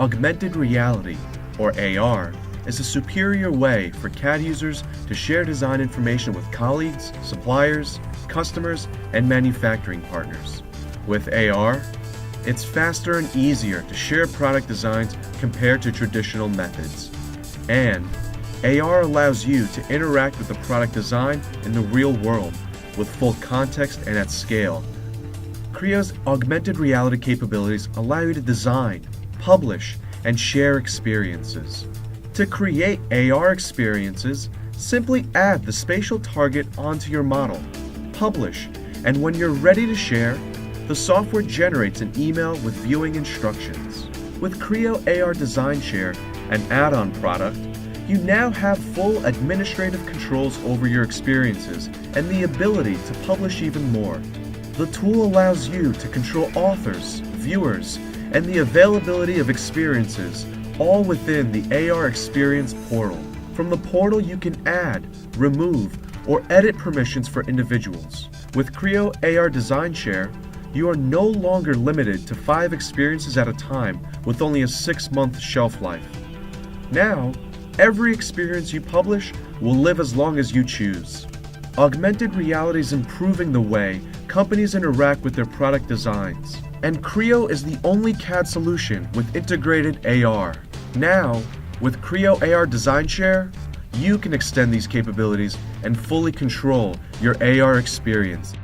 Augmented reality, or AR, is a superior way for CAD users to share design information with colleagues, suppliers, customers, and manufacturing partners. With AR, it's faster and easier to share product designs compared to traditional methods. And AR allows you to interact with the product design in the real world with full context and at scale. Creo's augmented reality capabilities allow you to design, publish, and share experiences. To create AR experiences, simply add the spatial target onto your model, publish, and when you're ready to share, the software generates an email with viewing instructions. With Creo AR Design Share, an add-on product, you now have full administrative controls over your experiences and the ability to publish even more. The tool allows you to control authors, viewers, and the availability of experiences all within the AR Experience portal. From the portal you can add, remove, or edit permissions for individuals. With Creo AR Design Share, you are no longer limited to 5 experiences at a time with only a 6-month shelf life. Now, every experience you publish will live as long as you choose. Augmented reality is improving the way companies interact with their product designs, and Creo is the only CAD solution with integrated AR. Now, with Creo AR Design Share, you can extend these capabilities and fully control your AR experience.